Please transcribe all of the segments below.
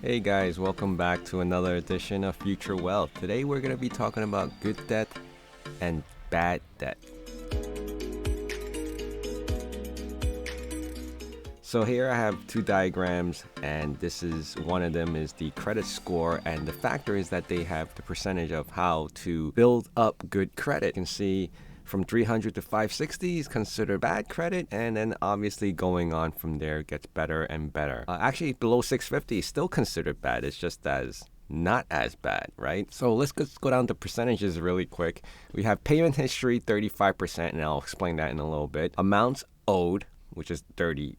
Hey guys, welcome back to another edition of Future Wealth. Today we're going to be talking about good debt and bad debt. So here I have two diagrams, and this is one of them is the credit score, and the factor is that they have the percentage of how to build up good credit. You can see from 300 to 560 is considered bad credit, and then obviously going on from there gets better and better. Actually, below 650 is still considered bad. It's just as not as bad, right? So let's just go down to percentages really quick. We have payment history 35%, and I'll explain that in a little bit. Amounts owed, which is 30%.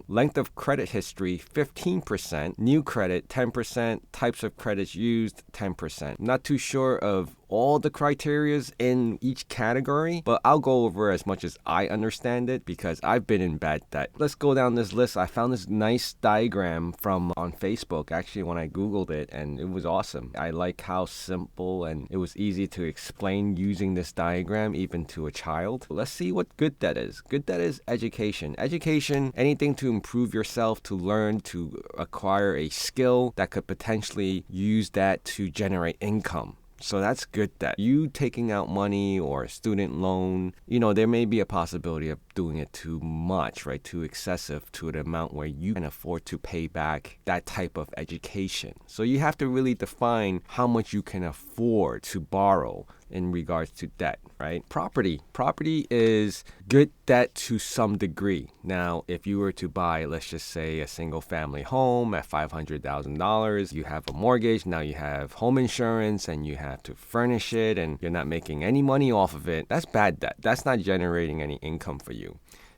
Length of credit history, 15%. New credit, 10%. Types of credits used, 10%. Not too sure of all the criterias in each category, but I'll go over as much as I understand it because I've been in bad debt. Let's go down this list. I found this nice diagram from on Facebook actually when I Googled it, and it was awesome. I like how simple and it was easy to explain using this diagram even to a child. Let's see what good debt is. Good debt is education. Education, anything to improve yourself, to learn, to acquire a skill that could potentially use that to generate income. So that's good debt. You taking out money or a student loan, there may be a possibility of doing it too much, right? Too excessive to an amount where you can afford to pay back that type of education. So you have to really define how much you can afford to borrow in regards to debt, right? Property is good debt to some degree. Now, if you were to buy, let's just say, a single family home at $500,000, you have a mortgage, now you have home insurance, and you have to furnish it, and you're not making any money off of it, that's bad debt. That's not generating any income for you.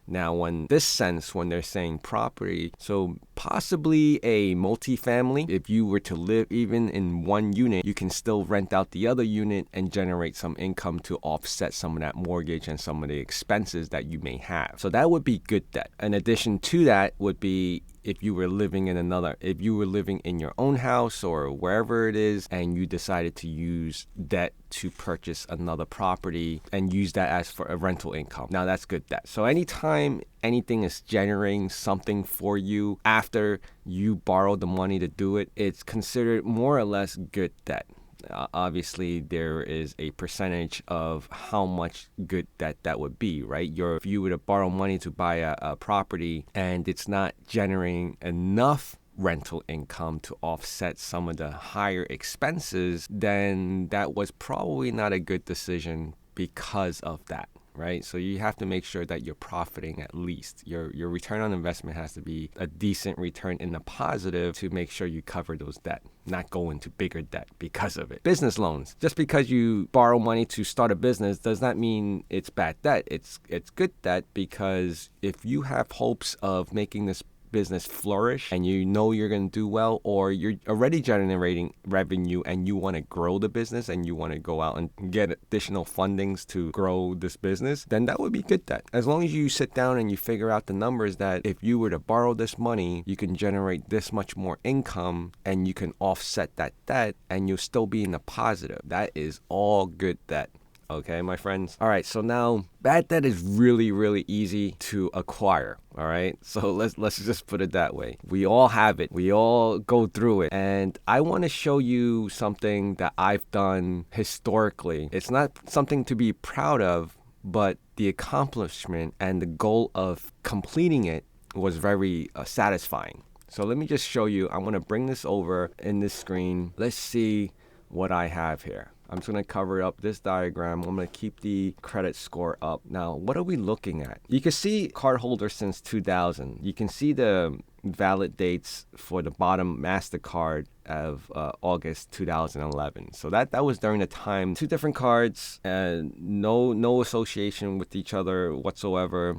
Now, when they're saying property, so possibly a multifamily, if you were to live even in one unit, you can still rent out the other unit and generate some income to offset some of that mortgage and some of the expenses that you may have. So that would be good debt. In addition to that would be if you were living in your own house or wherever it is, and you decided to use debt to purchase another property and use that as for a rental income. Now that's good debt. So anytime anything is generating something for you after you borrow the money to do it, it's considered more or less good debt. Obviously, there is a percentage of how much good debt that would be, right? If you were to borrow money to buy a property and it's not generating enough rental income to offset some of the higher expenses, then that was probably not a good decision because of that. Right? So you have to make sure that you're profiting at least. Your return on investment has to be a decent return in the positive to make sure you cover those debt, not go into bigger debt because of it. Business loans. Just because you borrow money to start a business does not mean it's bad debt. It's good debt because if you have hopes of making this business flourish and you're going to do well, or you're already generating revenue and you want to grow the business and you want to go out and get additional fundings to grow this business, then that would be good debt. As long as you sit down and you figure out the numbers that if you were to borrow this money, you can generate this much more income and you can offset that debt and you'll still be in the positive. That is all good debt. Okay, my friends? All right, so now bad debt is really, really easy to acquire. All right, so let's just put it that way. We all have it. We all go through it. And I want to show you something that I've done historically. It's not something to be proud of, but the accomplishment and the goal of completing it was very satisfying. So let me just show you. I'm going to bring this over in this screen. Let's see what I have here. I'm just going to cover up this diagram. I'm going to keep the credit score up. Now, what are we looking at? You can see cardholder since 2000. You can see the valid dates for the bottom MasterCard of August 2011. So that was during the time, two different cards, and no association with each other whatsoever.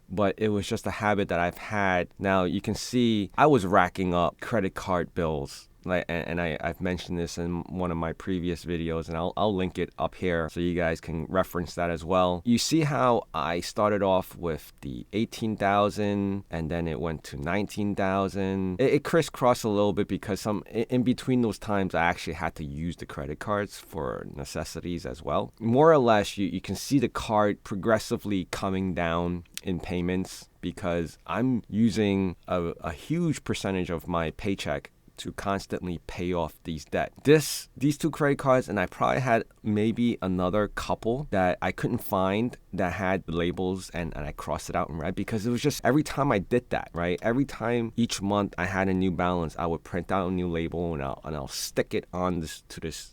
But it was just a habit that I've had. Now, you can see I was racking up credit card bills. I've mentioned this in one of my previous videos, and I'll link it up here so you guys can reference that as well. You see how I started off with the 18,000 and then it went to 19,000. It crisscrossed a little bit because in between those times I actually had to use the credit cards for necessities as well. More or less, you can see the card progressively coming down in payments because I'm using a huge percentage of my paycheck to constantly pay off these debt. These two credit cards, and I probably had maybe another couple that I couldn't find that had the labels, and I crossed it out in red, because it was just every time I did that, right? Every time each month I had a new balance, I would print out a new label and I'll stick it on this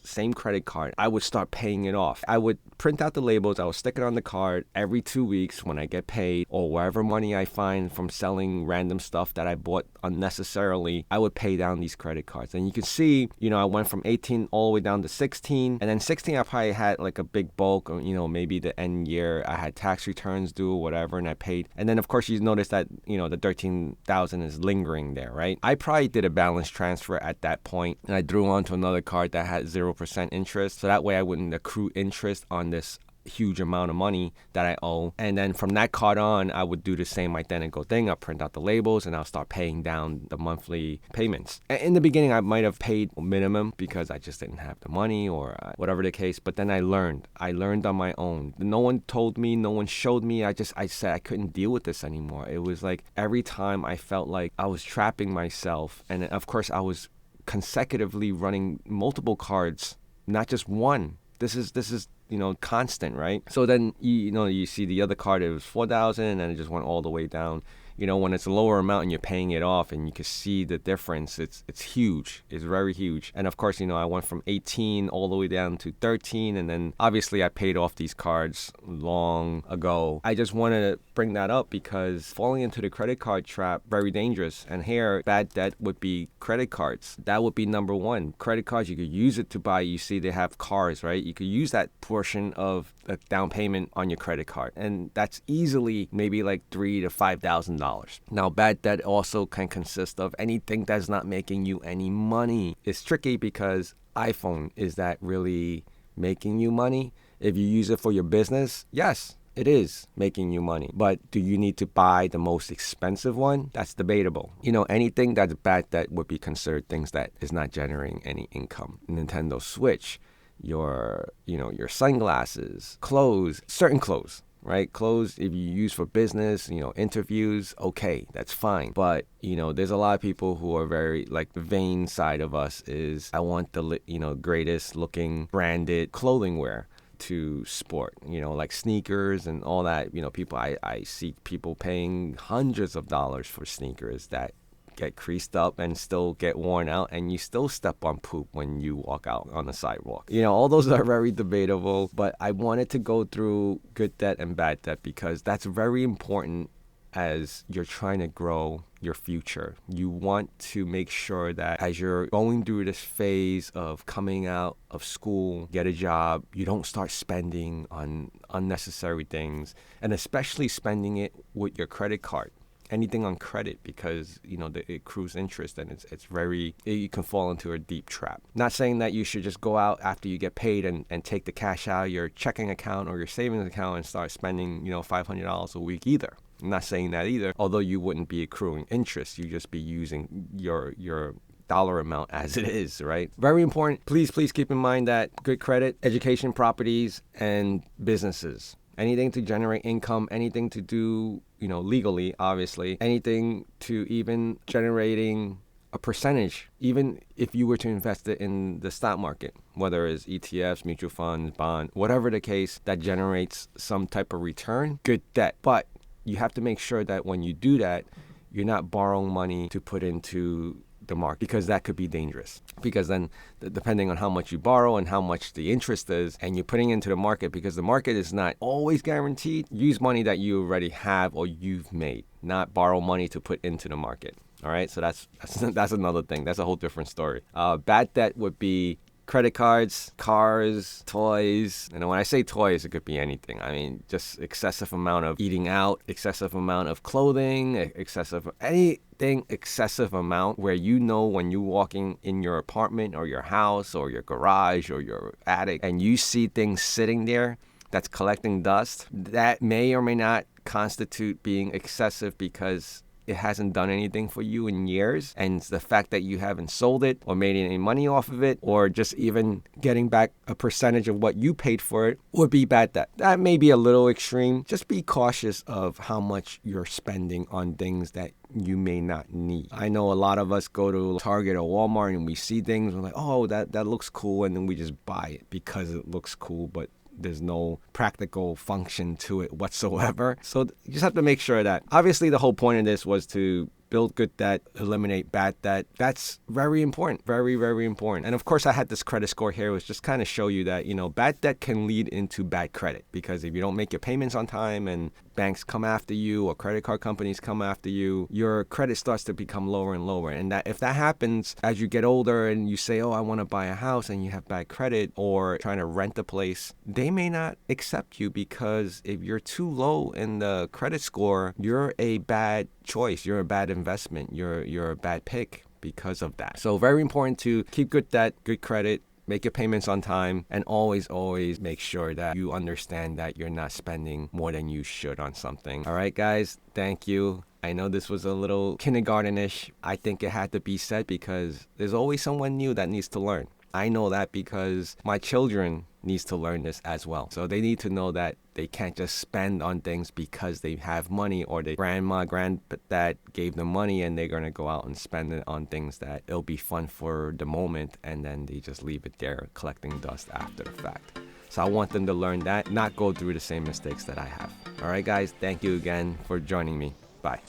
same credit card. I would start paying it off. I would print out the labels, I would stick it on the card every 2 weeks when I get paid, or wherever money I find from selling random stuff that I bought unnecessarily, I would pay down these credit cards. And you can see, I went from 18 all the way down to 16, and then 16 I probably had like a big bulk, or, maybe the end year I had tax returns due or whatever, and I paid. And then of course you notice that, the 13,000 is lingering there, right? I probably did a balance transfer at that point, and I drew onto another card that had 0% interest, so that way I wouldn't accrue interest on this huge amount of money that I owe. And then from that card on, I would do the same identical thing. I'll print out the labels and I'll start paying down the monthly payments. In the beginning, I might have paid minimum because I just didn't have the money, or whatever the case. But then I learned on my own. No one told me, no one showed me. I said I couldn't deal with this anymore. It was like every time I felt like I was trapping myself. And of course I was consecutively running multiple cards, not just one. This is constant, right? So then, you see the other card, it was 4,000, and it just went all the way down. When it's a lower amount and you're paying it off and you can see the difference, it's huge. It's very huge. And of course, I went from 18 all the way down to 13, and then obviously I paid off these cards long ago. I just wanted to bring that up because falling into the credit card trap, very dangerous. And here, bad debt would be credit cards. That would be number one. Credit cards, you could use it to buy, you see they have cars, right? You could use that portion of the down payment on your credit card. And that's easily maybe like $3,000 to $5,000. Now, bad debt also can consist of anything that's not making you any money. It's tricky because iPhone, is that really making you money? If you use it for your business, yes, it is making you money. But do you need to buy the most expensive one? That's debatable. Anything that's bad debt would be considered things that is not generating any income. Nintendo Switch, your sunglasses, clothes, certain clothes. Right? Clothes, if you use for business, interviews, okay, that's fine. But, there's a lot of people who are very, like, the vain side of us is, I want the, greatest looking branded clothing wear to sport, like sneakers and all that. People, I see people paying hundreds of dollars for sneakers that get creased up and still get worn out, and you still step on poop when you walk out on the sidewalk. All those are very debatable, but I wanted to go through good debt and bad debt because that's very important as you're trying to grow your future. You want to make sure that as you're going through this phase of coming out of school, get a job, you don't start spending on unnecessary things, and especially spending it with your credit card. Anything on credit, because it accrues interest, and you can fall into a deep trap. Not saying that you should just go out after you get paid and take the cash out of your checking account or your savings account and start spending $500 a week either. I'm not saying that either, although you wouldn't be accruing interest. You just be using your dollar amount as it is, right? Very important. Please keep in mind that good credit, education, properties, and businesses. Anything to generate income, anything to do, legally, obviously, anything to even generating a percentage, even if you were to invest it in the stock market, whether it's ETFs, mutual funds, bond, whatever the case that generates some type of return, good debt. But you have to make sure that when you do that, you're not borrowing money to put into the market, because that could be dangerous. Because then, depending on how much you borrow and how much the interest is, and you're putting into the market, because the market is not always guaranteed, use money that you already have or you've made, not borrow money to put into the market. All right, so that's another thing. That's a whole different story. Bad debt would be credit cards, cars, toys. And when I say toys, it could be anything. I mean, just excessive amount of eating out, excessive amount of clothing, anything excessive amount where when you're walking in your apartment or your house or your garage or your attic and you see things sitting there that's collecting dust, that may or may not constitute being excessive, because it hasn't done anything for you in years, and it's the fact that you haven't sold it or made any money off of it, or just even getting back a percentage of what you paid for it, would be bad debt. That may be a little extreme. Just be cautious of how much you're spending on things that you may not need. I know a lot of us go to Target or Walmart and we see things, we're like, oh, that looks cool, and then we just buy it because it looks cool, but there's no practical function to it whatsoever. So you just have to make sure that, obviously the whole point of this was to build good debt, eliminate bad debt. That's very important. Very, very important. And of course, I had this credit score here, which just kind of show you that, bad debt can lead into bad credit, because if you don't make your payments on time and banks come after you or credit card companies come after you, your credit starts to become lower and lower. And that if that happens as you get older and you say, oh, I want to buy a house, and you have bad credit, or trying to rent a place, they may not accept you, because if you're too low in the credit score, you're a bad choice. You're a bad investment. You're a bad pick because of that. So very important to keep good debt, good credit, make your payments on time, and always make sure that you understand that you're not spending more than you should on something. All right, guys, thank you. I know this was a little kindergarten-ish. I think it had to be said because there's always someone new that needs to learn. I know that because my children needs to learn this as well. So they need to know that they can't just spend on things because they have money, or their grandma, granddad gave them money and they're going to go out and spend it on things that it'll be fun for the moment, and then they just leave it there collecting dust after the fact. So I want them to learn that, not go through the same mistakes that I have. All right, guys, thank you again for joining me. Bye.